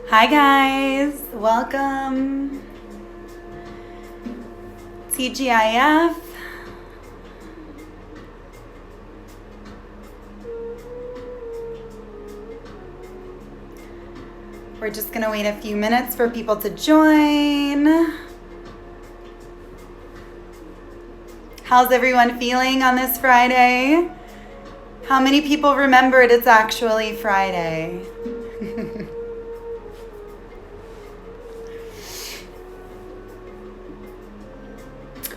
Hi guys, welcome. TGIF. We're just gonna wait a few minutes for people to join. How's everyone feeling on this Friday? How many people remembered it's actually Friday?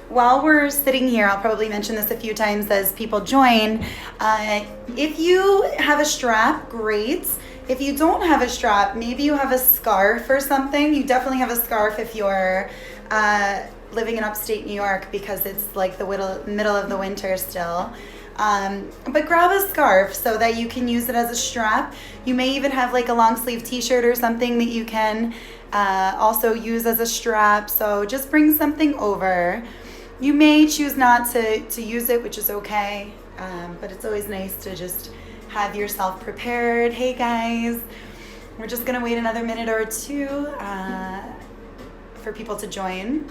While we're sitting here, I'll probably mention this a few times as people join. If you have a strap, great. If you don't have a strap, maybe you have a scarf or something. You definitely have a scarf if you're living in upstate New York because it's like the middle of the winter still. But grab a scarf so that you can use it as a strap. You may even have like a long sleeve t-shirt or something that you can also use as a strap. So just bring something over. You may choose not to use it, which is okay, but it's always nice to just have yourself prepared. Hey guys, we're just gonna wait another minute or two for people to join.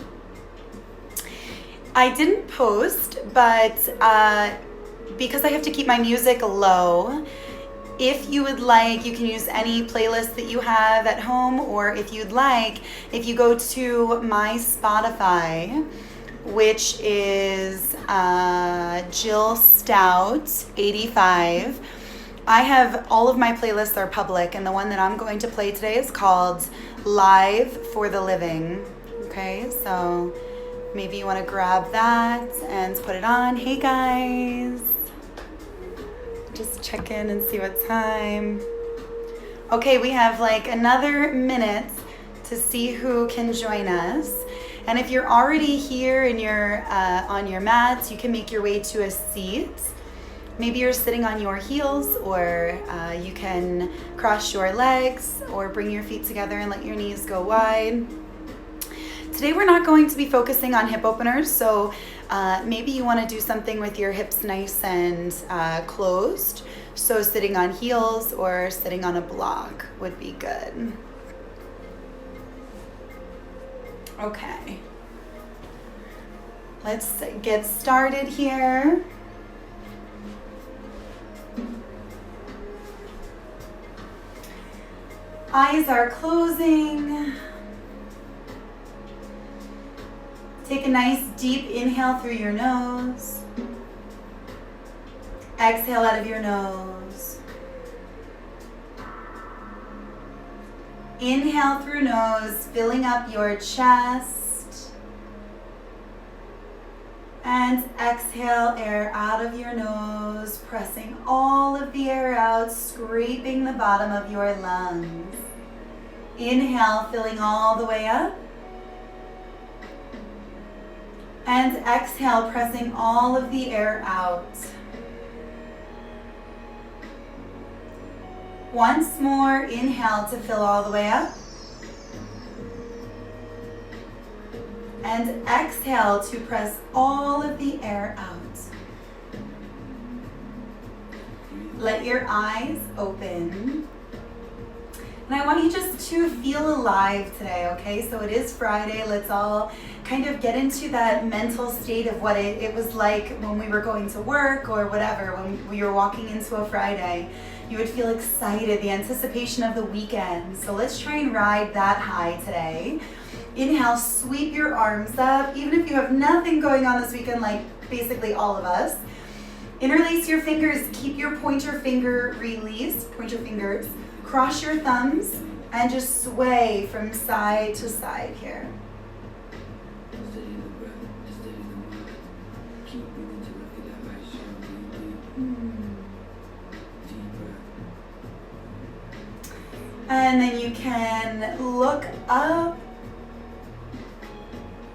I didn't post, but because I have to keep my music low, if you would like, you can use any playlist that you have at home, or if you'd like, if you go to my Spotify, which is Jill Stout 85. I have all of my playlists are public, and the one that I'm going to play today is called Live for the Living. Okay, so maybe you want to grab that and put it on. Hey guys, just check in and see what time. Okay, we have like another minute to see who can join us. And if you're already here and you're on your mats, you can make your way to a seat. Maybe you're sitting on your heels, or you can cross your legs or bring your feet together and let your knees go wide. Today we're not going to be focusing on hip openers, so maybe you want to do something with your hips nice and closed. So sitting on heels or sitting on a block would be good. Okay, let's get started here. Eyes are closing. Take a nice deep inhale through your nose. Exhale out of your nose. Inhale through nose, filling up your chest. And exhale air out of your nose, pressing all of the air out, scraping the bottom of your lungs. Inhale, filling all the way up. And exhale, pressing all of the air out. Once more, inhale to fill all the way up. And exhale to press all of the air out. Let your eyes open. And I want you just to feel alive today, okay? So it is Friday. Let's all kind of get into that mental state of what it was like when we were going to work or whatever, when we were walking into a Friday. You would feel excited, the anticipation of the weekend. So let's try and ride that high today. Inhale, sweep your arms up, even if you have nothing going on this weekend, like basically all of us. Interlace your fingers, keep your pointer finger released, point your fingers. Cross your thumbs and just sway from side to side here. And then you can look up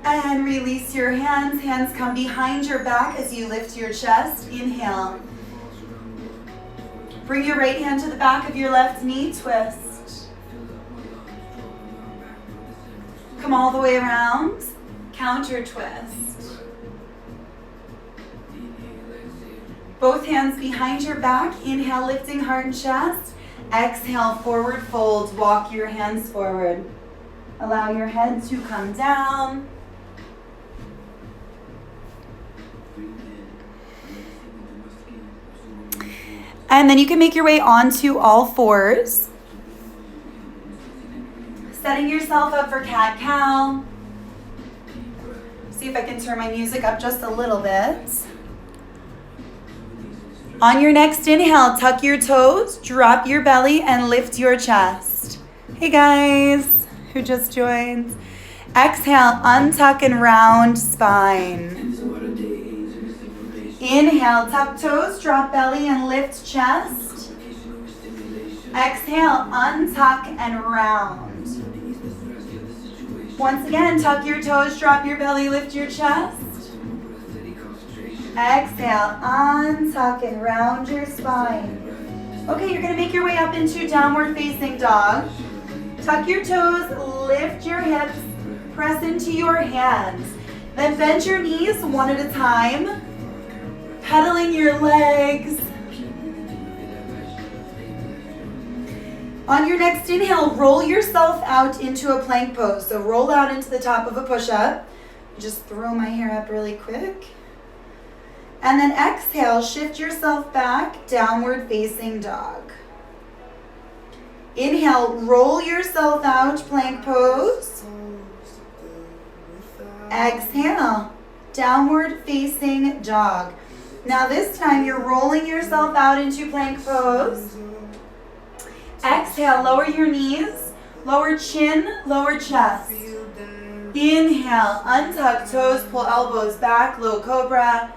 and release your hands. Hands come behind your back as you lift your chest. Inhale. Bring your right hand to the back of your left knee, twist. Come all the way around, counter twist. Both hands behind your back, inhale, lifting heart and chest. Exhale, forward fold, walk your hands forward. Allow your head to come down. And then you can make your way onto all fours. Setting yourself up for cat-cow. See if I can turn my music up just a little bit. On your next inhale, tuck your toes, drop your belly, and lift your chest. Hey guys, who just joined. Exhale, untuck and round spine. Inhale, tuck toes, drop belly, and lift chest. Exhale, untuck and round. Once again, tuck your toes, drop your belly, lift your chest. Exhale, untuck and round your spine. Okay, you're gonna make your way up into downward facing dog. Tuck your toes, lift your hips, press into your hands. Then bend your knees one at a time, pedaling your legs. On your next inhale, roll yourself out into a plank pose. So roll out into the top of a push-up. Just throw my hair up really quick. And then exhale, shift yourself back, downward facing dog. Inhale, roll yourself out, plank pose. Exhale, downward facing dog. Now this time you're rolling yourself out into plank pose. Exhale, lower your knees, lower chin, lower chest. Inhale, untuck toes, pull elbows back, low cobra.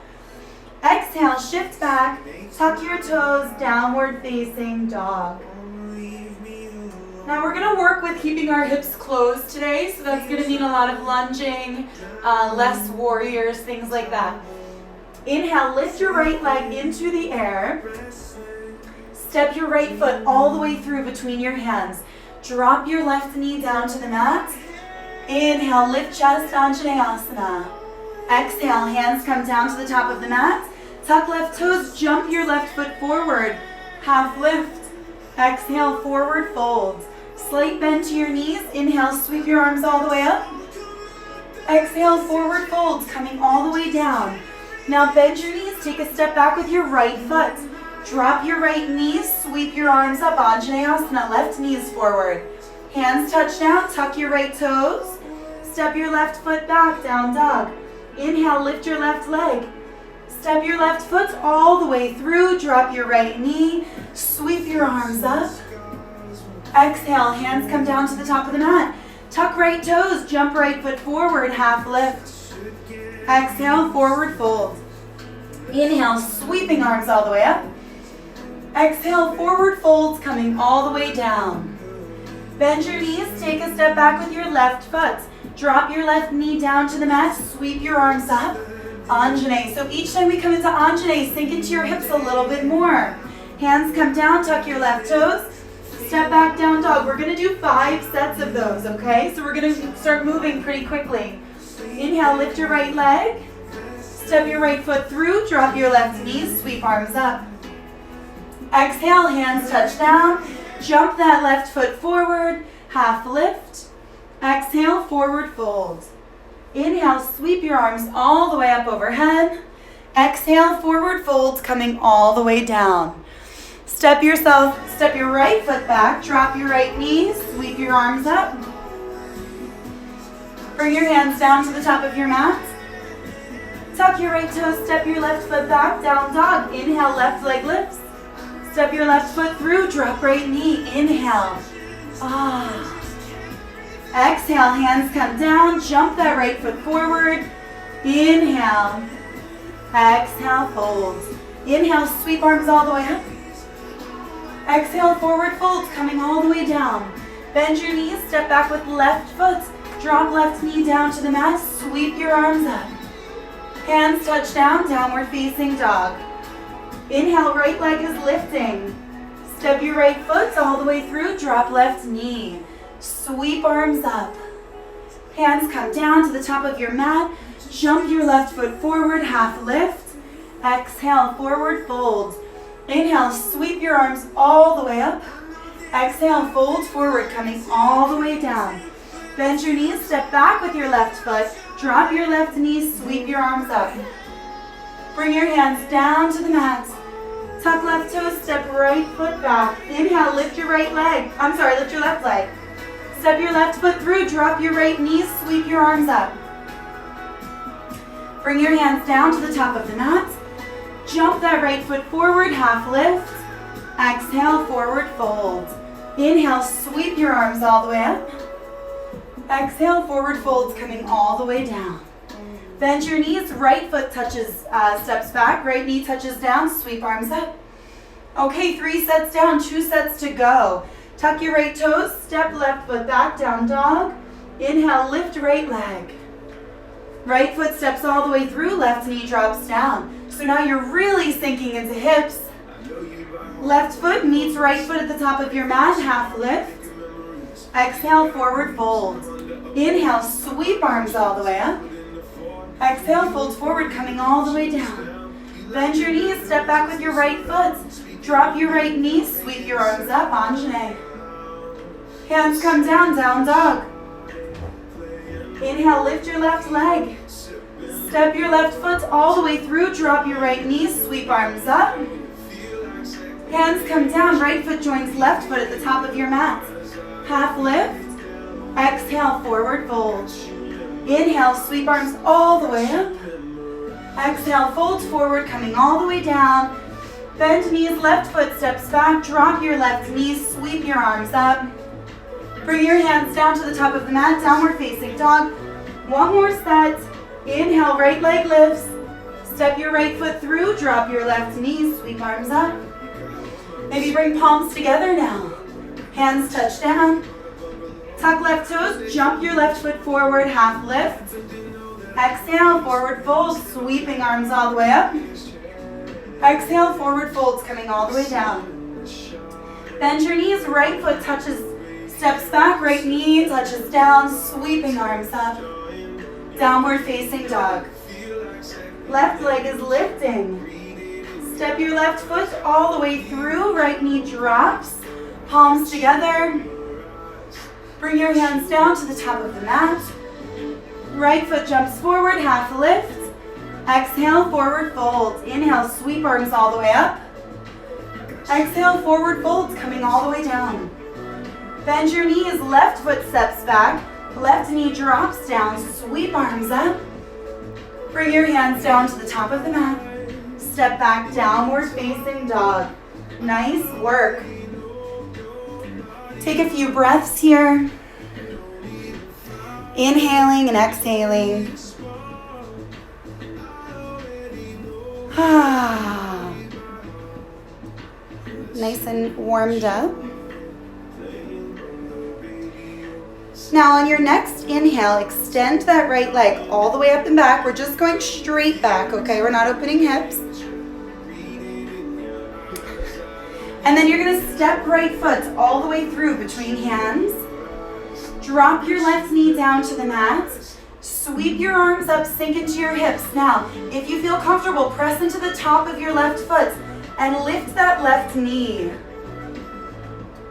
Exhale, shift back, tuck your toes, downward facing dog. Now we're gonna work with keeping our hips closed today, so that's gonna mean a lot of lunging, less warriors, things like that. Inhale, lift your right leg into the air. Step your right foot all the way through between your hands. Drop your left knee down to the mat. Inhale, lift chest, Anjaneyasana. Exhale, hands come down to the top of the mat. Tuck left toes, jump your left foot forward. Half lift. Exhale, forward fold. Slight bend to your knees. Inhale, sweep your arms all the way up. Exhale, forward folds, coming all the way down. Now bend your knees, take a step back with your right foot. Drop your right knee, sweep your arms up, Anjaneyasana, left knees forward. Hands touch down, tuck your right toes. Step your left foot back, down dog. Inhale, lift your left leg. Step your left foot all the way through, drop your right knee, sweep your arms up. Exhale, hands come down to the top of the mat. Tuck right toes, jump right foot forward, half lift. Exhale, forward fold. Inhale, sweeping arms all the way up. Exhale, forward folds coming all the way down. Bend your knees, take a step back with your left foot. Drop your left knee down to the mat, sweep your arms up. Anjane. So each time we come into Anjane, sink into your hips a little bit more. Hands come down, tuck your left toes. Step back, down dog. We're gonna do 5 sets of those, okay? So we're gonna start moving pretty quickly. Inhale, lift your right leg. Step your right foot through, drop your left knee, sweep arms up. Exhale, hands touch down. Jump that left foot forward, half lift. Exhale, forward fold. Inhale, sweep your arms all the way up overhead. Exhale, forward fold, coming all the way down. Step your right foot back, drop your right knee, sweep your arms up. Bring your hands down to the top of your mat. Tuck your right toe, step your left foot back, down dog. Inhale, left leg lifts. Step your left foot through, drop right knee, inhale. Exhale, hands come down, jump that right foot forward. Inhale. Exhale, fold. Inhale, sweep arms all the way up. Exhale, forward fold, coming all the way down. Bend your knees, step back with left foot. Drop left knee down to the mat, sweep your arms up. Hands touch down, downward facing dog. Inhale, right leg is lifting. Step your right foot all the way through, drop left knee. Sweep arms up. Hands come down to the top of your mat. Jump your left foot forward, half lift. Exhale, forward fold. Inhale, sweep your arms all the way up. Exhale, fold forward, coming all the way down. Bend your knees, step back with your left foot. Drop your left knee, sweep your arms up. Bring your hands down to the mat. Tuck left toes, step right foot back. Inhale, lift your right leg. Lift your left leg. Step your left foot through, drop your right knee, sweep your arms up. Bring your hands down to the top of the mat. Jump that right foot forward, half lift. Exhale, forward fold. Inhale, sweep your arms all the way up. Exhale, forward folds coming all the way down. Bend your knees, right foot touches, steps back, right knee touches down, sweep arms up. Okay, 3 sets down, 2 sets to go. Tuck your right toes, step left foot back, down dog. Inhale, lift right leg. Right foot steps all the way through, left knee drops down. So now you're really sinking into hips. Left foot meets right foot at the top of your mat, half lift. Exhale, forward fold. Inhale, sweep arms all the way up. Exhale, fold forward, coming all the way down. Bend your knees, step back with your right foot. Drop your right knee, sweep your arms up, Anjane. Hands come down, down dog. Inhale, lift your left leg. Step your left foot all the way through, drop your right knee, sweep arms up. Hands come down, right foot joins left foot at the top of your mat. Half lift. Exhale, forward fold. Inhale, sweep arms all the way up. Exhale, fold forward, coming all the way down. Bend knees, left foot steps back, drop your left knee, sweep your arms up. Bring your hands down to the top of the mat, downward facing dog. One more set. Inhale, right leg lifts. Step your right foot through, drop your left knee, sweep arms up. Maybe bring palms together now. Hands touch down. Tuck left toes, jump your left foot forward, half lift. Exhale, forward fold, sweeping arms all the way up. Exhale, forward folds coming all the way down. Bend your knees, right foot touches, steps back, right knee touches down, sweeping arms up. Downward facing dog. Left leg is lifting. Step your left foot all the way through, right knee drops, palms together. Bring your hands down to the top of the mat. Right foot jumps forward, half lift. Exhale, forward folds. Inhale, sweep arms all the way up. Exhale, forward folds coming all the way down. Bend your knees, left foot steps back, left knee drops down, sweep arms up. Bring your hands down to the top of the mat. Step back, downward facing dog. Nice work. Take a few breaths here. Inhaling and exhaling. Nice and warmed up. Now on your next inhale, extend that right leg all the way up and back. We're just going straight back, okay? We're not opening hips. And then you're gonna step right foot all the way through between hands. Drop your left knee down to the mat. Sweep your arms up, sink into your hips. Now, if you feel comfortable, press into the top of your left foot and lift that left knee.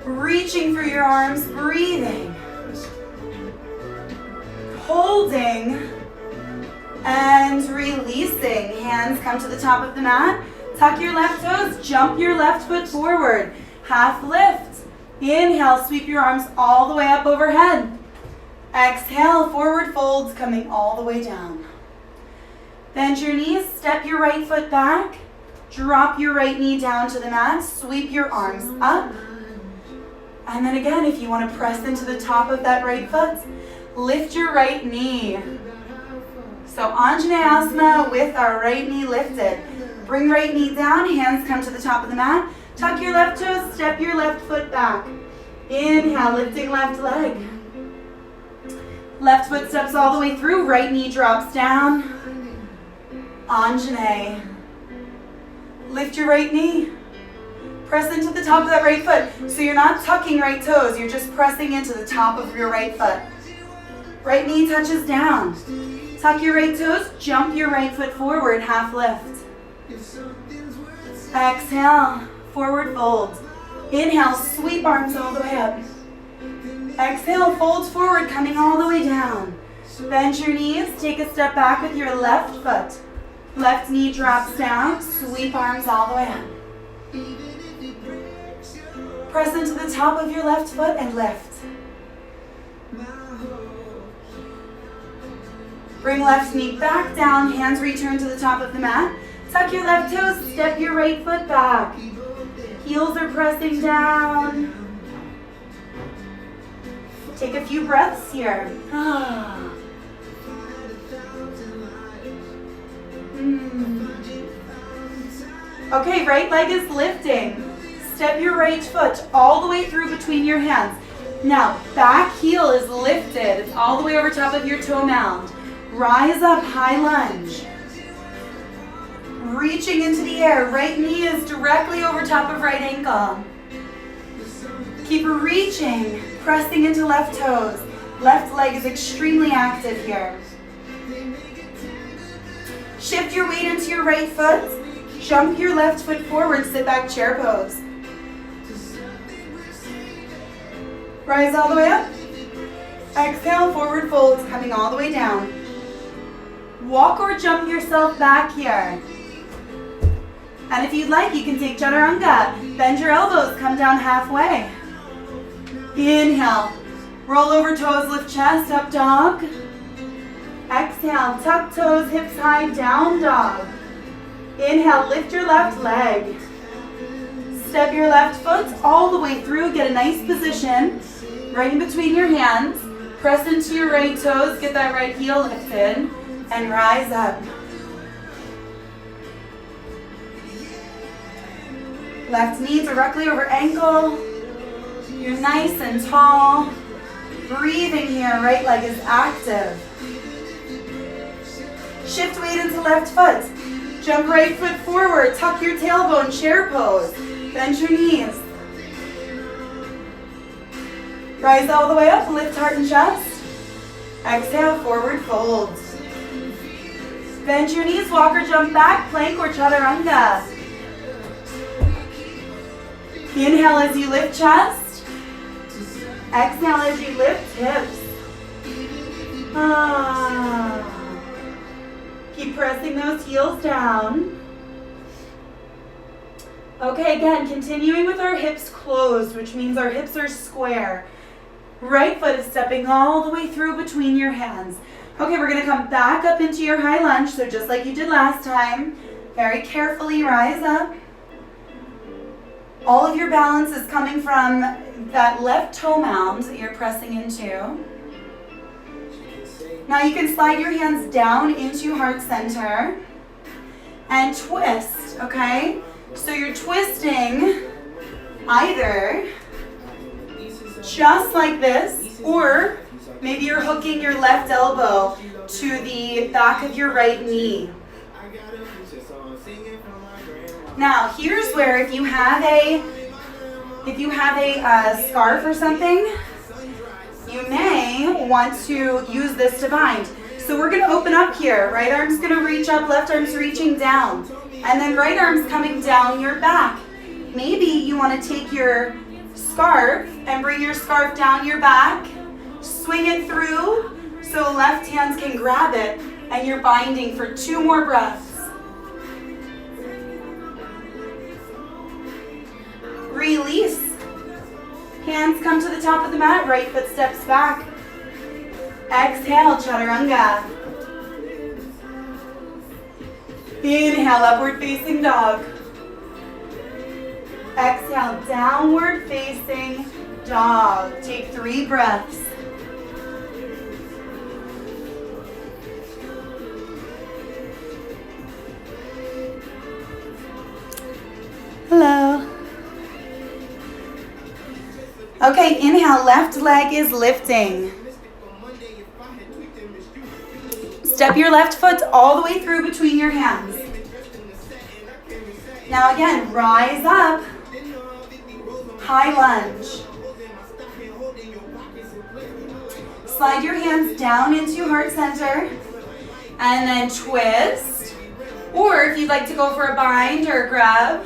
Reaching through your arms, breathing. Holding and releasing. Hands come to the top of the mat. Tuck your left toes, jump your left foot forward. Half lift. Inhale, sweep your arms all the way up overhead. Exhale, forward folds coming all the way down. Bend your knees, step your right foot back. Drop your right knee down to the mat. Sweep your arms up. And then again, if you want to press into the top of that right foot, lift your right knee. So Anjaneyasana with our right knee lifted. Bring right knee down, hands come to the top of the mat. Tuck your left toes, step your left foot back. Inhale, lifting left leg. Left foot steps all the way through, right knee drops down. Anjaney. Lift your right knee. Press into the top of that right foot. So you're not tucking right toes, you're just pressing into the top of your right foot. Right knee touches down. Tuck your right toes, jump your right foot forward, half lift. Exhale, forward fold. Inhale, sweep arms all the way up. Exhale, fold forward, coming all the way down. Bend your knees, take a step back with your left foot. Left knee drops down, sweep arms all the way up. Press into the top of your left foot and lift. Bring left knee back down, hands return to the top of the mat. Tuck your left toes, step your right foot back. Heels are pressing down. Take a few breaths here. Okay, right leg is lifting. Step your right foot all the way through between your hands. Now, back heel is lifted. It's all the way over top of your toe mound. Rise up, high lunge. Reaching into the air. Right knee is directly over top of right ankle. Keep reaching, pressing into left toes. Left leg is extremely active here. Shift your weight into your right foot. Jump your left foot forward, sit back chair pose. Rise all the way up. Exhale, forward folds, coming all the way down. Walk or jump yourself back here. And if you'd like, you can take chaturanga. Bend your elbows, come down halfway. Inhale, roll over toes, lift chest, up dog. Exhale, tuck toes, hips high, down dog. Inhale, lift your left leg. Step your left foot all the way through, get a nice position. Right in between your hands. Press into your right toes, get that right heel lifted, and rise up. Left knee directly over ankle. You're nice and tall. Breathing here, right leg is active. Shift weight into left foot. Jump right foot forward, tuck your tailbone, chair pose. Bend your knees. Rise all the way up, lift heart and chest. Exhale, forward fold. Bend your knees, walk or jump back, plank or chaturanga. Inhale as you lift chest. Exhale as you lift hips. Keep pressing those heels down. Okay, again, continuing with our hips closed, which means our hips are square. Right foot is stepping all the way through between your hands. Okay, we're gonna come back up into your high lunge, so just like you did last time, very carefully rise up. All of your balance is coming from that left toe mound that you're pressing into. Now you can slide your hands down into heart center and twist, okay? So you're twisting either just like this, or maybe you're hooking your left elbow to the back of your right knee. Now here's where if you have a scarf or something, you may want to use this to bind. So we're gonna open up here. Right arm's gonna reach up, left arm's reaching down. And then right arm's coming down your back. Maybe you wanna take your scarf and bring your scarf down your back, swing it through so left hands can grab it, and you're binding for 2 more breaths. Release. Hands come to the top of the mat, right foot steps back. Exhale, chaturanga. Inhale, upward facing dog. Exhale, downward facing dog. Take 3 breaths. Hello. Okay, inhale, left leg is lifting. Step your left foot all the way through between your hands. Now again, rise up, high lunge. Slide your hands down into heart center and then twist. Or if you'd like to go for a bind or a grab,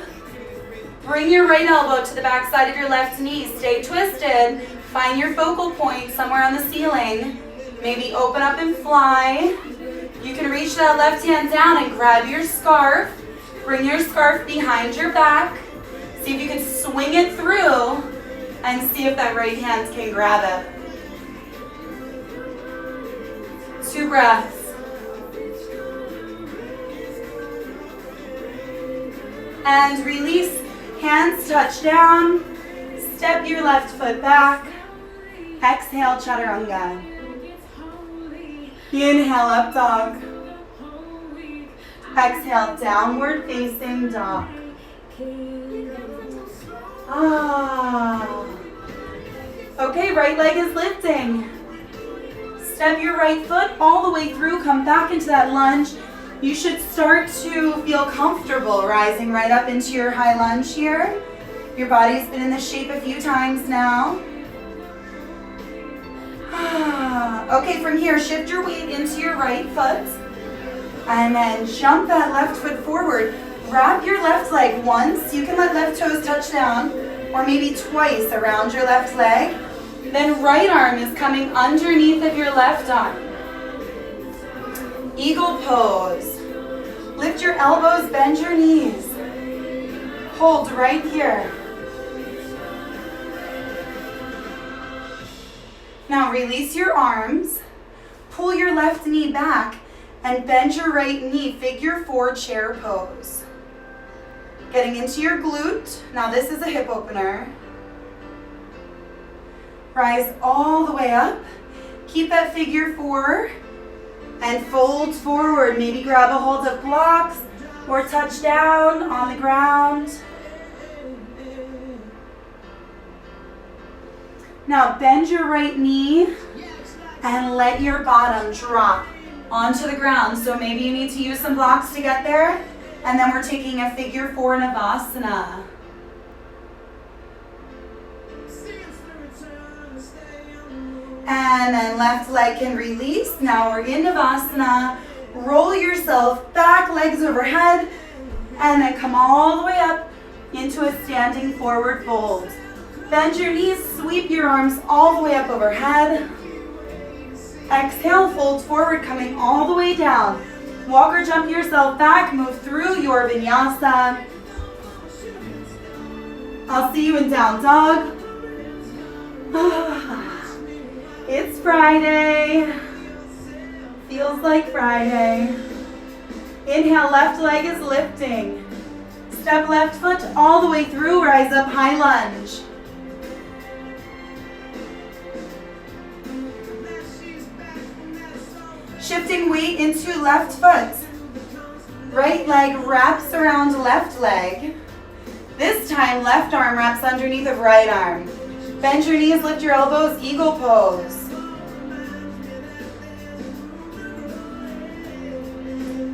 Bring your right elbow to the back side of your left knee. Stay twisted. Find your focal point somewhere on the ceiling. Maybe open up and fly. You can reach that left hand down and grab your scarf. Bring your scarf behind your back. See if you can swing it through and see if that right hand can grab it. 2 breaths. And release. Hands touch down. Step your left foot back. Exhale, chaturanga. Inhale, up dog. Exhale, downward facing dog. Okay, right leg is lifting. Step your right foot all the way through. Come back into that lunge. You should start to feel comfortable rising right up into your high lunge here. Your body's been in this shape a few times now. Okay, from here, shift your weight into your right foot. And then jump that left foot forward. Wrap your left leg once. You can let left toes touch down, or maybe twice around your left leg. Then right arm is coming underneath of your left arm. Eagle pose. Lift your elbows, bend your knees. Hold right here. Now release your arms. Pull your left knee back and bend your right knee, figure 4 chair pose. Getting into your glute. Now this is a hip opener. Rise all the way up. Keep that figure 4 and fold forward. Maybe grab a hold of blocks or touch down on the ground. Now bend your right knee and let your bottom drop onto the ground. So maybe you need to use some blocks to get there. And then we're taking a figure 4 Navasana. And then left leg can release. Now we're in Navasana. Roll yourself back, legs overhead. And then come all the way up into a standing forward fold. Bend your knees, sweep your arms all the way up overhead. Exhale, fold forward, coming all the way down. Walk or jump yourself back, move through your vinyasa. I'll see you in down dog. It's Friday. Feels like Friday. Inhale, left leg is lifting. Step left foot all the way through, rise up, high lunge. Shifting weight into left foot. Right leg wraps around left leg. This time, left arm wraps underneath of right arm. Bend your knees, lift your elbows, eagle pose.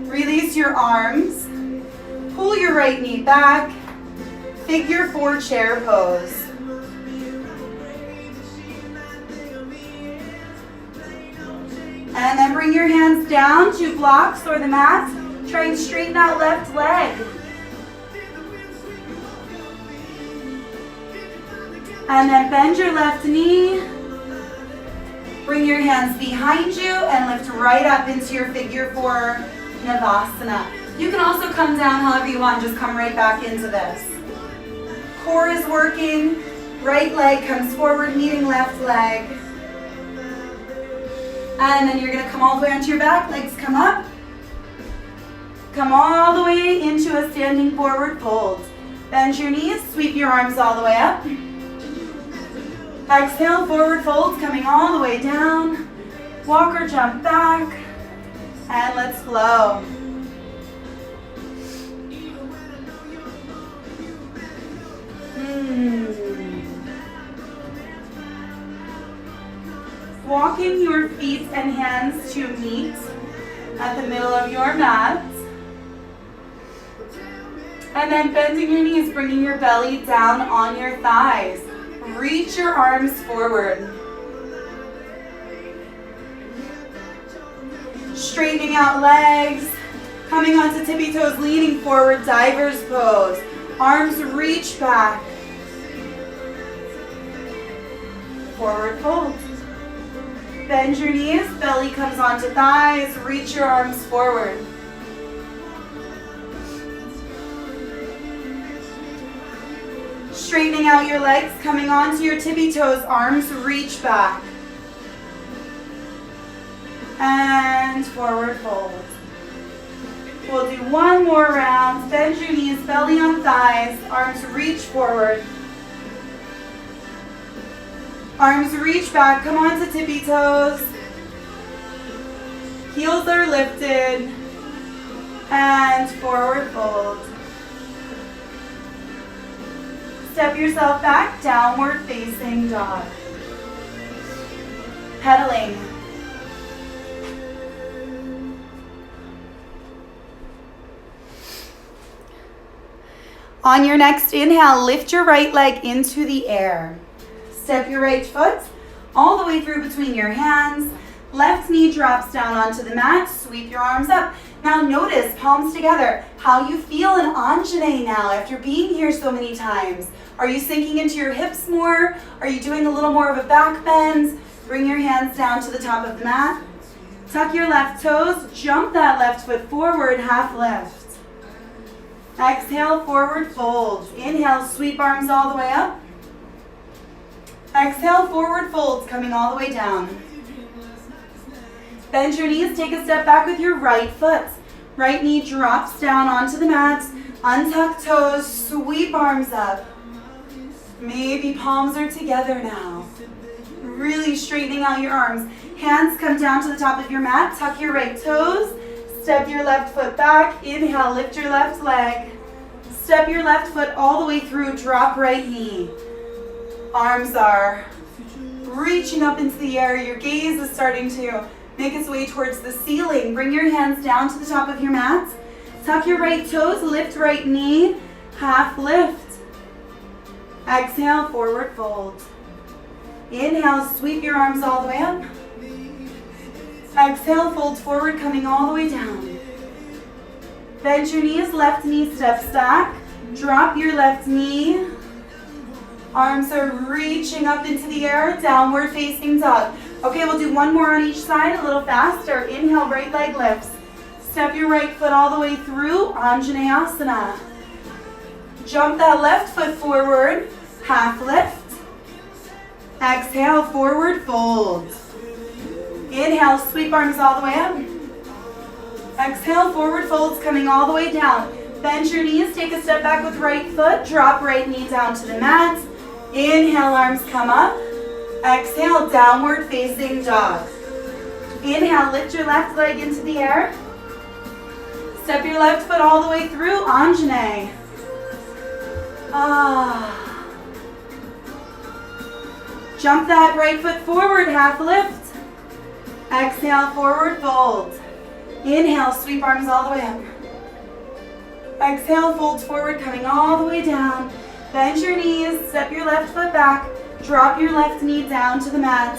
Release your arms. Pull your right knee back. Figure 4 chair pose. And then bring your hands down to blocks or the mat. Try and straighten out left leg. And then bend your left knee. Bring your hands behind you and lift right up into your figure 4 Navasana. You can also come down however you want, just come right back into this. Core is working. Right leg comes forward, meeting left leg. And then you're going to come all the way onto your back, legs come up. Come all the way into a standing forward fold. Bend your knees, sweep your arms all the way up. Exhale, forward folds coming all the way down. Walk or jump back. And let's flow. Walking your feet and hands to meet at the middle of your mat. And then bending your knees, bringing your belly down on your thighs. Reach your arms forward. Straightening out legs. Coming onto tippy toes, leaning forward, diver's pose. Arms reach back. Forward fold. Bend your knees, belly comes onto thighs, reach your arms forward. Straightening out your legs, coming onto your tippy toes, arms reach back. And forward fold. We'll do one more round. Bend your knees, belly on thighs, arms reach forward. Arms reach back, come on to tippy toes. Heels are lifted. And forward fold. Step yourself back, downward facing dog. Pedaling. On your next inhale, lift your right leg into the air. Step your right foot all the way through between your hands. Left knee drops down onto the mat. Sweep your arms up. Now notice, palms together, how you feel in Anjane now after being here so many times. Are you sinking into your hips more? Are you doing a little more of a back bend? Bring your hands down to the top of the mat. Tuck your left toes. Jump that left foot forward, half lift. Exhale, forward fold. Inhale, sweep arms all the way up. Exhale, forward folds, coming all the way down. Bend your knees, take a step back with your right foot. Right knee drops down onto the mat. Untuck toes, sweep arms up. Maybe palms are together now. Really straightening out your arms. Hands come down to the top of your mat. Tuck your right toes. Step your left foot back. Inhale, lift your left leg. Step your left foot all the way through. Drop right knee. Arms are reaching up into the air. Your gaze is starting to make its way towards the ceiling. Bring your hands down to the top of your mat. Tuck your right toes. Lift right knee. Half lift. Exhale, forward fold. Inhale, sweep your arms all the way up. Exhale, fold forward, coming all the way down. Bend your knees, left knee steps back. Drop your left knee. Arms are reaching up into the air, downward facing dog. Okay, we'll do one more on each side, a little faster. Inhale, right leg lifts. Step your right foot all the way through, Anjaneyasana. Jump that left foot forward, half lift. Exhale, forward fold. Inhale, sweep arms all the way up. Exhale, forward folds coming all the way down. Bend your knees, take a step back with right foot. Drop right knee down to the mat. Inhale, arms come up. Exhale, downward facing dog. Inhale, lift your left leg into the air. Step your left foot all the way through, Anjane. Jump that right foot forward, half lift. Exhale, forward fold. Inhale, sweep arms all the way up. Exhale, fold forward, coming all the way down. Bend your knees, step your left foot back. Drop your left knee down to the mat.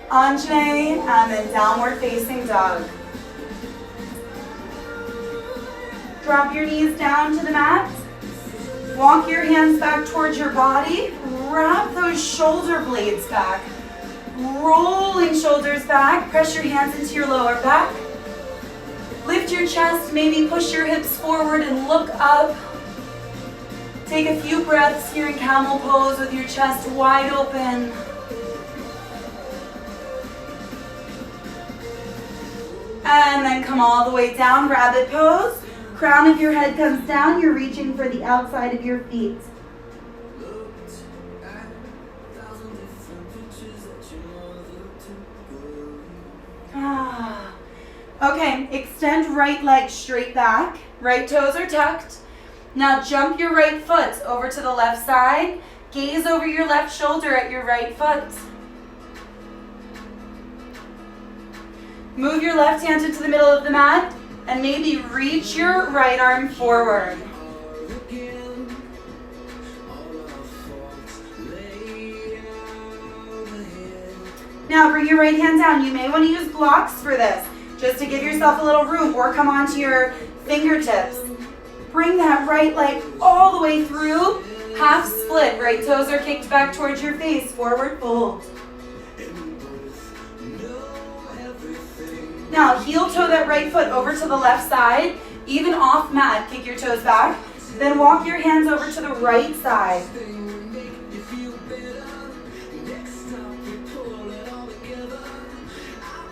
Anjane, and then downward facing dog. Drop your knees down to the mat. Walk your hands back towards your body. Wrap those shoulder blades back. Rolling shoulders back. Press your hands into your lower back. Lift your chest. Maybe push your hips forward and look up. Take a few breaths here in camel pose with your chest wide open. And then come all the way down, rabbit pose. Crown of your head comes down. You're reaching for the outside of your feet. Okay, extend right leg straight back. Right toes are tucked. Now jump your right foot over to the left side. Gaze over your left shoulder at your right foot. Move your left hand into the middle of the mat and maybe reach your right arm forward. Now bring your right hand down. You may want to use blocks for this, just to give yourself a little room, or come onto your fingertips. Bring that right leg all the way through. Half split. Right toes are kicked back towards your face. Forward fold. Now heel toe that right foot over to the left side. Even off mat, kick your toes back. Then walk your hands over to the right side.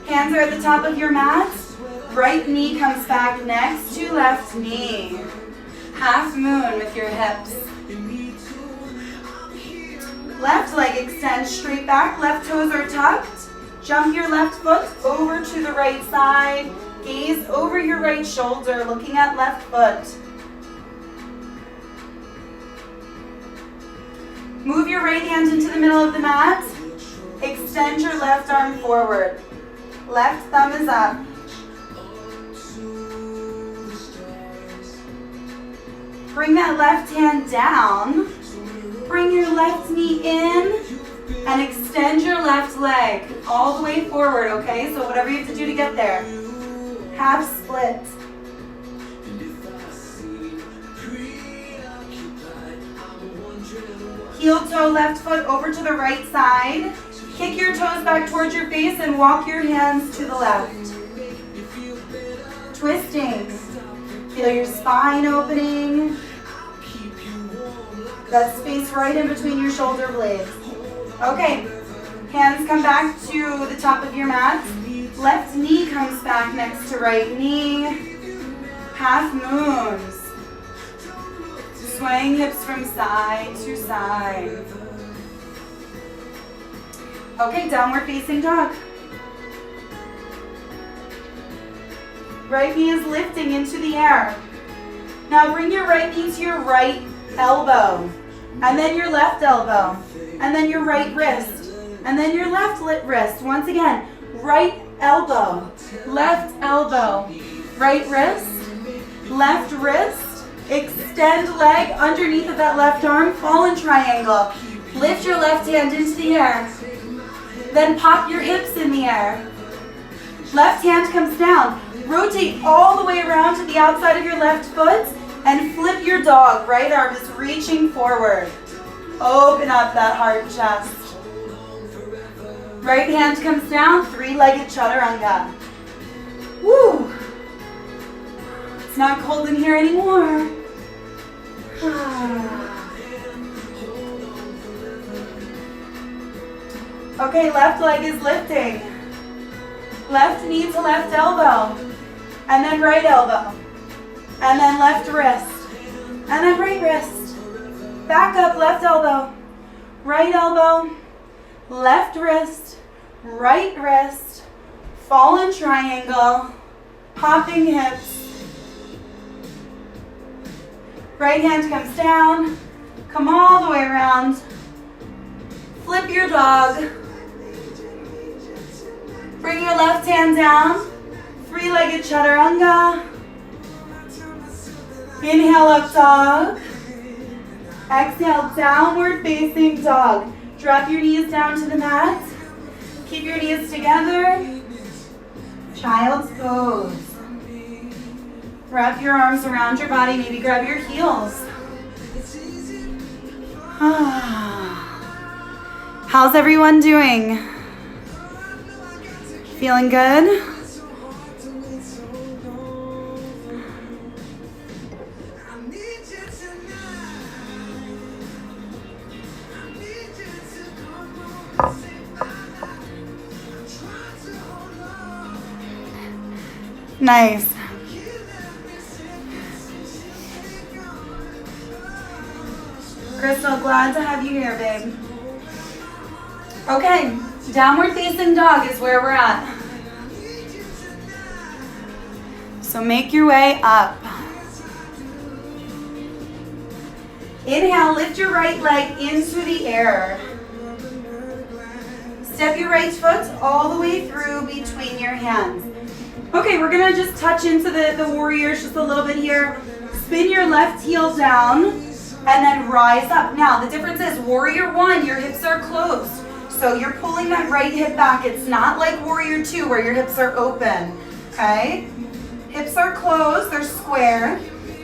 Hands are at the top of your mat. Right knee comes back next to left knee. Half moon with your hips. Left leg extends straight back. Left toes are tucked. Jump your left foot over to the right side. Gaze over your right shoulder, looking at left foot. Move your right hand into the middle of the mat. Extend your left arm forward. Left thumb is up. Bring that left hand down. Bring your left knee in and extend your left leg all the way forward, okay? So whatever you have to do to get there. Half split. Heel toe left foot over to the right side. Kick your toes back towards your face and walk your hands to the left. Twisting. Feel your spine opening. That space right in between your shoulder blades. Okay, hands come back to the top of your mat. Left knee comes back next to right knee. Half moons. Swaying hips from side to side. Okay, downward facing dog. Right knee is lifting into the air. Now bring your right knee to your right elbow. And then your left elbow. And then your right wrist. And then your left wrist. Once again, right elbow, left elbow, right wrist, left wrist, extend leg underneath of that left arm, fallen triangle. Lift your left hand into the air. Then pop your hips in the air. Left hand comes down. Rotate all the way around to the outside of your left foot and flip your dog. Right arm is reaching forward. Open up that heart chest. Right hand comes down, three-legged chaturanga. Woo! It's not cold in here anymore. Okay, left leg is lifting. Left knee to left elbow. And then right elbow. And then left wrist. And then right wrist. Back up, left elbow. Right elbow. Left wrist. Right wrist. Fallen triangle. Popping hips. Right hand comes down. Come all the way around. Flip your dog. Bring your left hand down. Three-legged chaturanga. Inhale, up dog. Exhale, downward facing dog. Drop your knees down to the mat. Keep your knees together. Child's pose. Wrap your arms around your body. Maybe grab your heels. How's everyone doing? Feeling good? Nice. Crystal, glad to have you here, babe. Okay, downward facing dog is where we're at. So make your way up. Inhale, lift your right leg into the air. Step your right foot all the way through between your hands. Okay, we're gonna just touch into the warriors just a little bit here. Spin your left heel down and then rise up. Now, the difference is warrior one, your hips are closed. So you're pulling that right hip back. It's not like warrior two where your hips are open, okay? Hips are closed, they're square.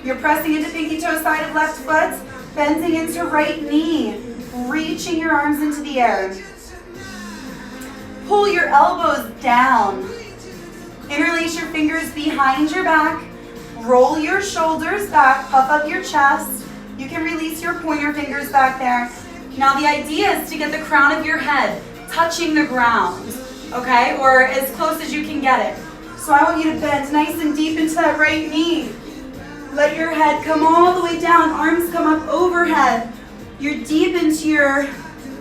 You're pressing into pinky toe side of left foot, bending into right knee, reaching your arms into the air. Pull your elbows down. Interlace your fingers behind your back. Roll your shoulders back, puff up your chest. You can release your pointer fingers back there. Now the idea is to get the crown of your head touching the ground, okay? Or as close as you can get it. So I want you to bend nice and deep into that right knee. Let your head come all the way down, arms come up overhead. You're deep into your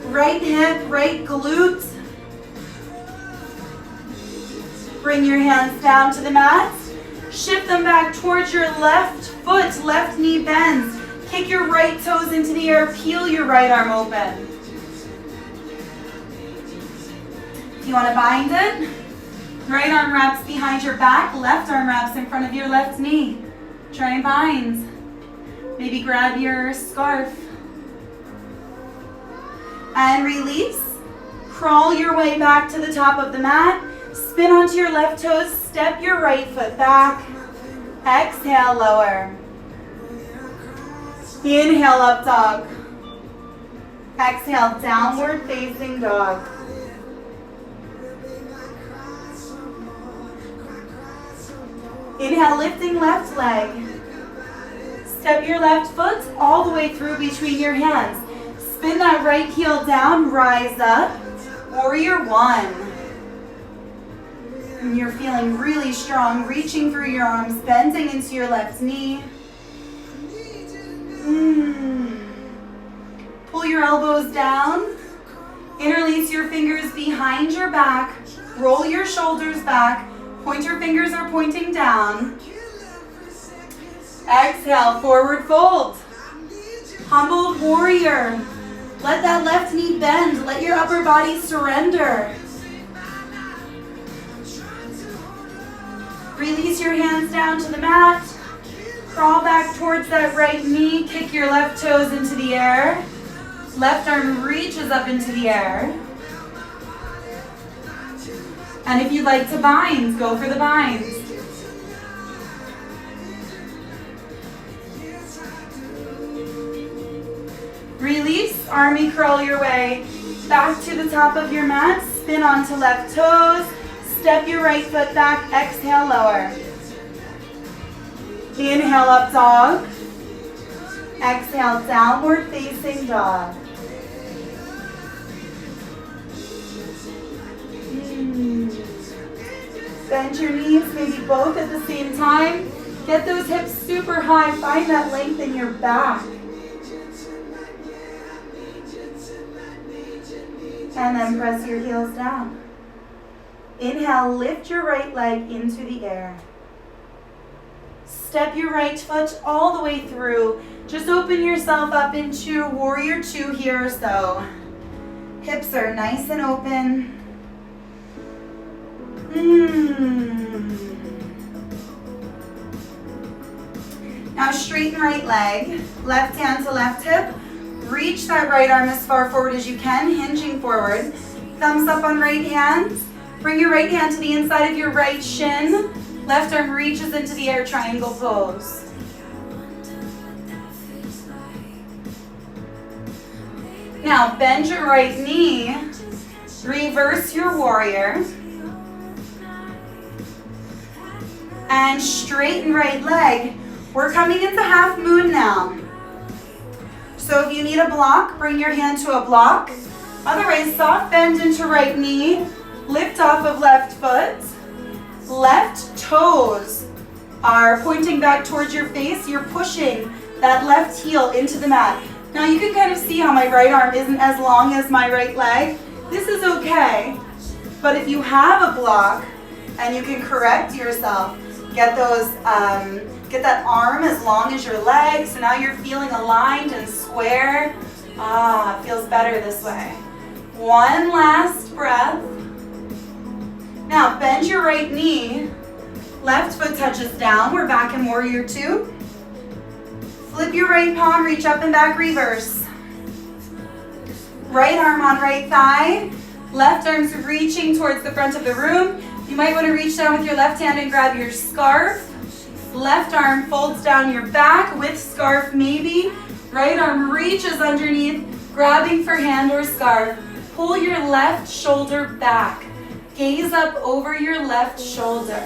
right hip, right glute. Bring your hands down to the mat. Shift them back towards your left foot, left knee bends. Kick your right toes into the air, peel your right arm open. If you want to bind it, right arm wraps behind your back, left arm wraps in front of your left knee. Try and bind. Maybe grab your scarf. And release. Crawl your way back to the top of the mat. Spin onto your left toes, step your right foot back. Exhale, lower. Inhale, up dog. Exhale, downward facing dog. Inhale, lifting left leg. Step your left foot all the way through between your hands. Spin that right heel down, rise up. Warrior one. And you're feeling really strong, reaching through your arms, bending into your left knee. Pull your elbows down. Interlace your fingers behind your back. Roll your shoulders back. Pointer fingers are pointing down. Exhale, forward fold. Humbled warrior. Let that left knee bend. Let your upper body surrender. Release your hands down to the mat. Crawl back towards that right knee. Kick your left toes into the air. Left arm reaches up into the air. And if you'd like to bind, go for the bind. Release, army crawl your way back to the top of your mat. Spin onto left toes. Step your right foot back. Exhale, lower. Inhale, up dog. Exhale, downward facing dog. Bend your knees, maybe both at the same time. Get those hips super high. Find that length in your back. And then press your heels down. Inhale, lift your right leg into the air. Step your right foot all the way through. Just open yourself up into warrior two here or so. Hips are nice and open. Now straighten right leg, left hand to left hip. Reach that right arm as far forward as you can, hinging forward. Thumbs up on right hand. Bring your right hand to the inside of your right shin. Left arm reaches into the air, triangle pose. Now bend your right knee. Reverse your warrior. And straighten right leg. We're coming into half moon now. So if you need a block, bring your hand to a block. Otherwise, soft bend into right knee. Lift off of left foot. Left toes are pointing back towards your face. You're pushing that left heel into the mat. Now you can kind of see how my right arm isn't as long as my right leg. This is okay. But if you have a block and you can correct yourself, get that arm as long as your leg. So now you're feeling aligned and square. It feels better this way. One last breath. Now bend your right knee. Left foot touches down. We're back in warrior two. Flip your right palm, reach up and back, reverse. Right arm on right thigh. Left arm's reaching towards the front of the room. You might want to reach down with your left hand and grab your scarf. Left arm folds down your back with scarf maybe. Right arm reaches underneath, grabbing for hand or scarf. Pull your left shoulder back. Gaze up over your left shoulder.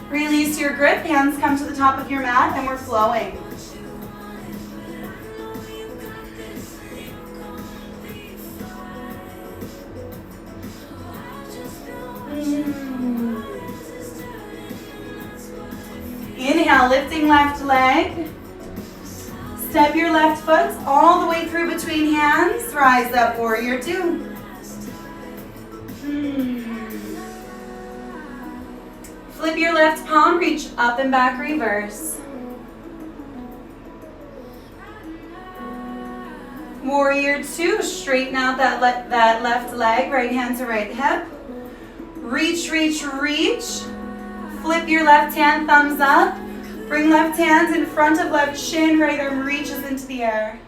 Release your grip, hands come to the top of your mat, and we're flowing. Inhale, lifting left leg. Step your left foot all the way through between hands. Rise up, warrior two. Flip your left palm, reach up and back, reverse. Warrior two, straighten out that left leg, right hand to right hip. Reach, reach, reach. Flip your left hand, thumbs up. Bring left hand in front of left shin, right arm reaches into the air.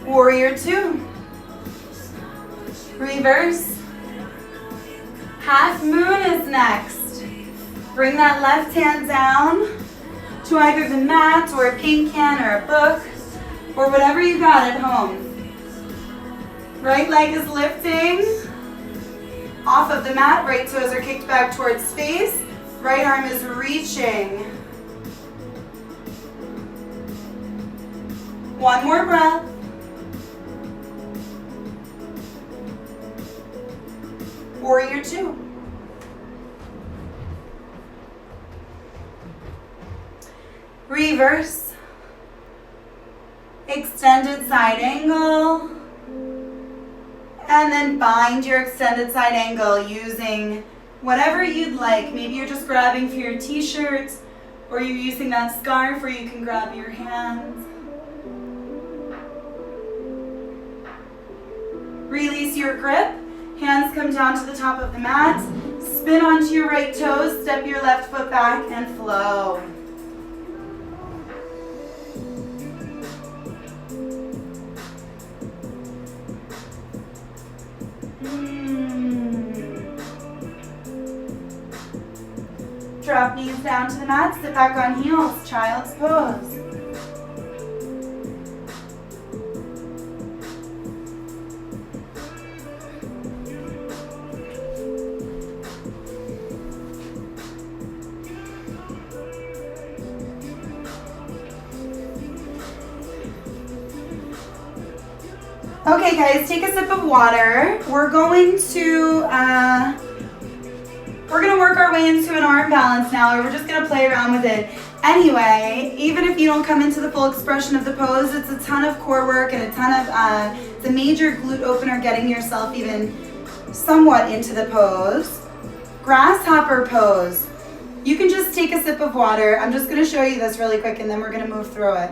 Warrior two. Reverse. Half moon is next. Bring that left hand down to either the mat or a paint can or a book or whatever you got at home. Right leg is lifting off of the mat, right toes are kicked back towards space, right arm is reaching. One more breath. Warrior two. Reverse. Extended side angle. And then bind your extended side angle using whatever you'd like. Maybe you're just grabbing for your t-shirt, or you're using that scarf, or you can grab your hands. Release your grip. Hands come down to the top of the mat. Spin onto your right toes, step your left foot back, and flow. Drop knees down to the mat, sit back on heels, child's pose. Okay guys, take a sip of water. We're going to work our way into an arm balance now, or we're just gonna play around with it. Anyway, even if you don't come into the full expression of the pose, it's a ton of core work and a ton of, the major glute opener getting yourself even somewhat into the pose. Grasshopper pose. You can just take a sip of water. I'm just gonna show you this really quick and then we're gonna move through it.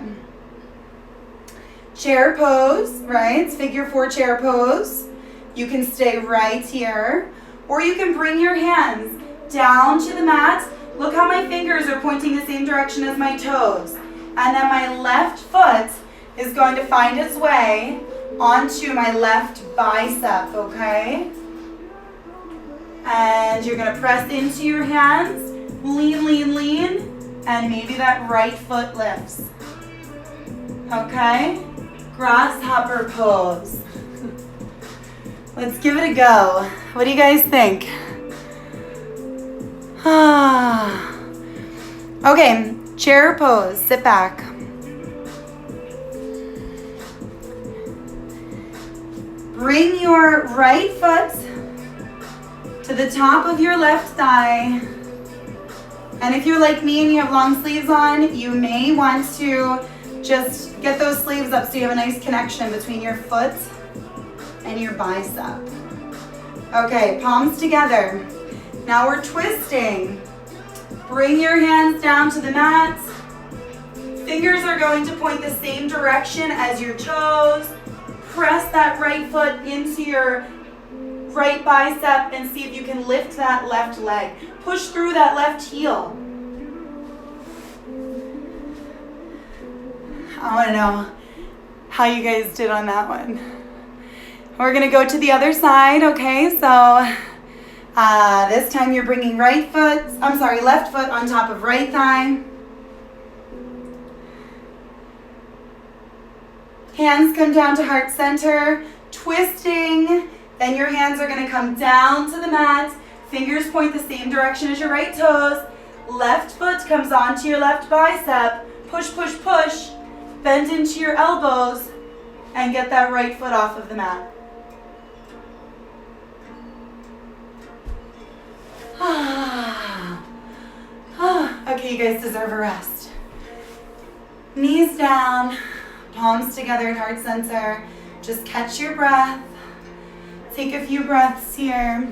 Chair pose, right? It's figure four chair pose. You can stay right here, or you can bring your hands down to the mat. Look how my fingers are pointing the same direction as my toes. And then my left foot is going to find its way onto my left bicep, okay? And you're gonna press into your hands, lean, lean, lean, and maybe that right foot lifts, okay? Grasshopper pose. Let's give it a go. What do you guys think? Okay, chair pose, sit back. Bring your right foot to the top of your left thigh. And if you're like me and you have long sleeves on, you may want to just get those sleeves up so you have a nice connection between your foot and your bicep. Okay, palms together. Now we're twisting. Bring your hands down to the mat. Fingers are going to point the same direction as your toes. Press that right foot into your right bicep and see if you can lift that left leg. Push through that left heel. I want to know, how you guys did on that one. We're gonna go to the other side, okay? So this time you're bringing left foot on top of right thigh. Hands come down to heart center, twisting. Then your hands are gonna come down to the mat. Fingers point the same direction as your right toes. Left foot comes onto your left bicep. Push, push, push. Bend into your elbows and get that right foot off of the mat. Okay, you guys deserve a rest. Knees down, palms together at heart center. Just catch your breath. Take a few breaths here.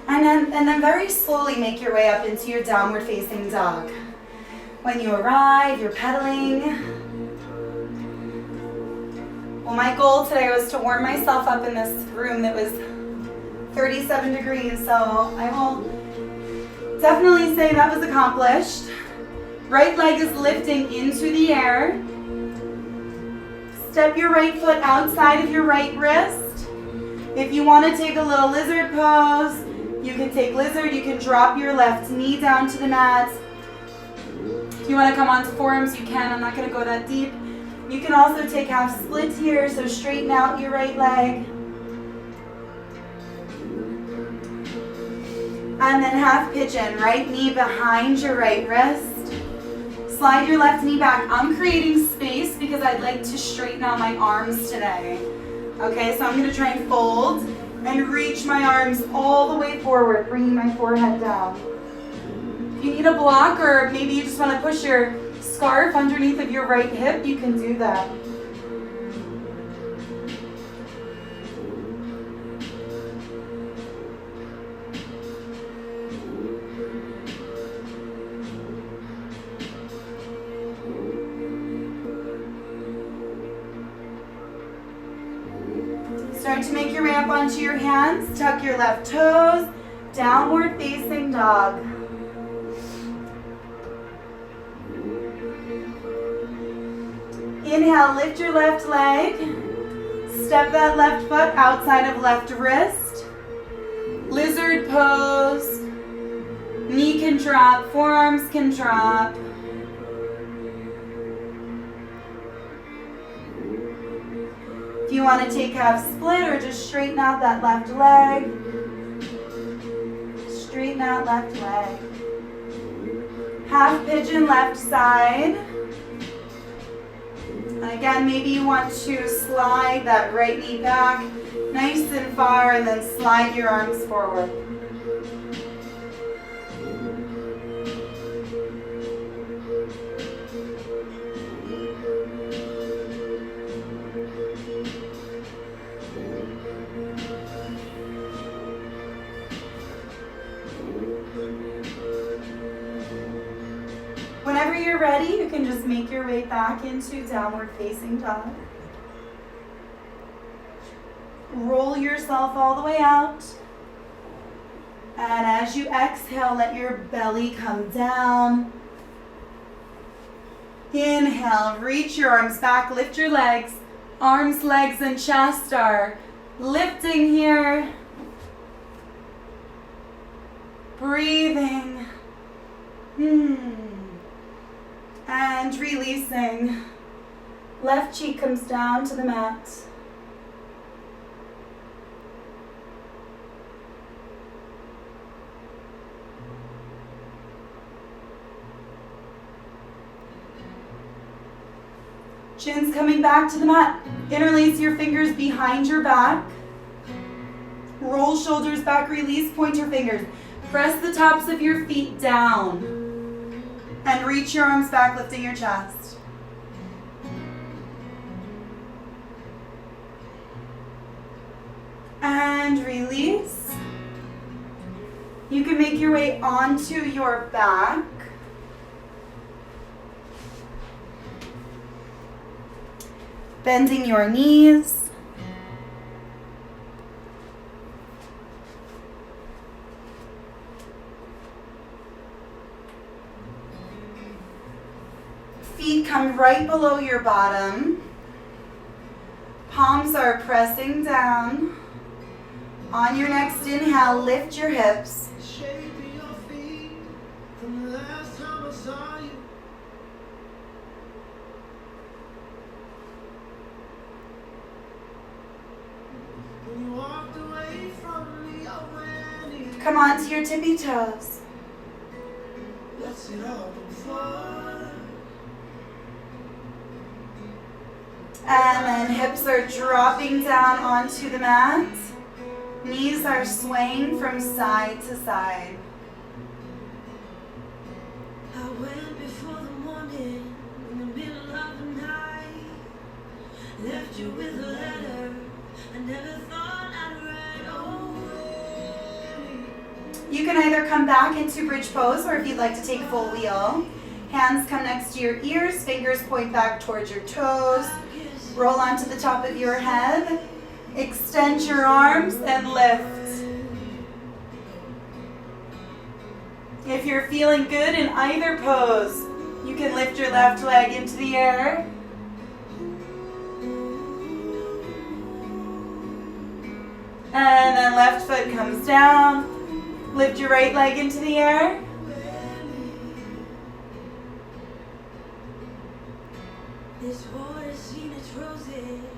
And then very slowly make your way up into your downward facing dog. When you arrive, you're pedaling. Well, my goal today was to warm myself up in this room that was 37 degrees, so I will definitely say that was accomplished. Right leg is lifting into the air. Step your right foot outside of your right wrist. If you want to take a little lizard pose, you can take lizard. You can drop your left knee down to the mat. If you want to come onto forearms, you can. I'm not going to go that deep. You can also take half split here, so straighten out your right leg. And then half pigeon, right knee behind your right wrist. Slide your left knee back. I'm creating space because I'd like to straighten out my arms today. Okay, so I'm going to try and fold and reach my arms all the way forward, bringing my forehead down. If you need a block, or maybe you just want to push your scarf underneath of your right hip, you can do that. Start to make your way up onto your hands. Tuck your left toes. Downward facing dog. Inhale, lift your left leg. Step that left foot outside of left wrist. Lizard pose. Knee can drop, forearms can drop. If you want to take half split or just straighten out that left leg, straighten out left leg. Half pigeon left side. And again, maybe you want to slide that right knee back nice and far and then slide your arms forward. Whenever you're ready, you can just make your way back into downward facing dog. Roll yourself all the way out. And as you exhale, let your belly come down. Inhale, reach your arms back, lift your legs. Arms, legs, and chest are lifting here. Breathing. And releasing. Left cheek comes down to the mat. Chin's coming back to the mat. Interlace your fingers behind your back. Roll shoulders back, release, point your fingers. Press the tops of your feet down. And reach your arms back, lifting your chest. And release. You can make your way onto your back. Bending your knees. feet come right below your bottom. Palms are pressing down. On your next inhale, lift your hips. Come on to your tippy toes. And then hips are dropping down onto the mat. Knees are swaying from side to side. I went before the morning, in the middle of the night. Left you with a letter, I never thought I'd write. Oh, you can either come back into bridge pose, or if you'd like to take full wheel, hands come next to your ears, fingers point back towards your toes. Roll onto the top of your head. Extend your arms and lift. If you're feeling good in either pose, you can lift your left leg into the air. And then left foot comes down. Lift your right leg into the air.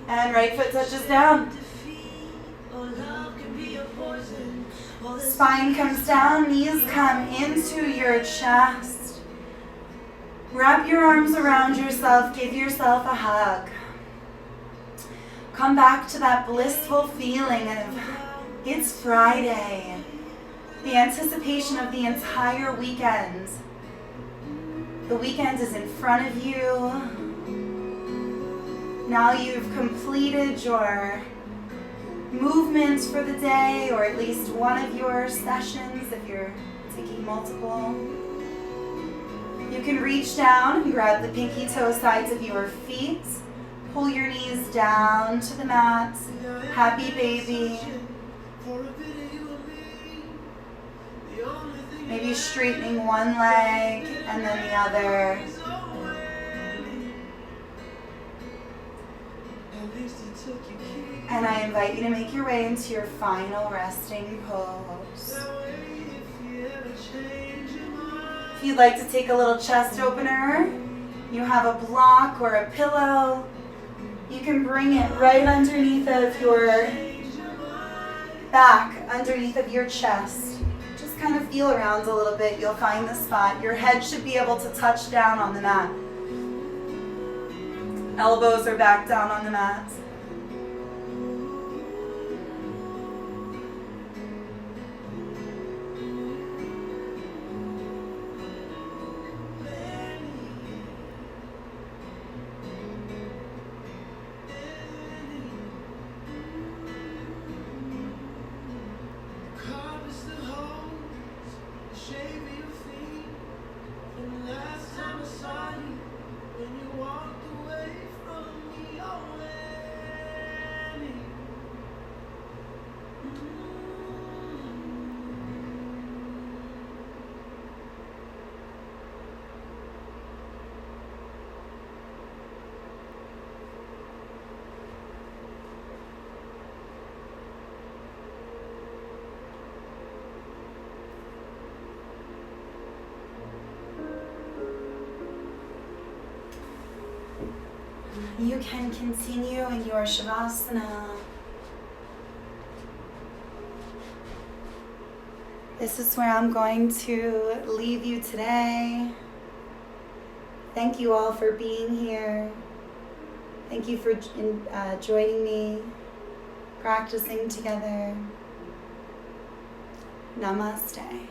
And right foot touches down. Spine comes down, knees come into your chest. Wrap your arms around yourself, give yourself a hug. Come back to that blissful feeling of it's Friday. The anticipation of the entire weekend. The weekend is in front of you. Now you've completed your movement for the day, or at least one of your sessions if you're taking multiple. You can reach down and grab the pinky toe sides of your feet. Pull your knees down to the mat. Happy baby. Maybe straightening one leg and then the other. And I invite you to make your way into your final resting pose. If you'd like to take a little chest opener, you have a block or a pillow, you can bring it right underneath of your back, underneath of your chest. Just kind of feel around a little bit, you'll find the spot. Your head should be able to touch down on the mat. Elbows are back down on the mat. You can continue in your Shavasana. This is where I'm going to leave you today. Thank you all for being here. Thank you for joining me, practicing together. Namaste.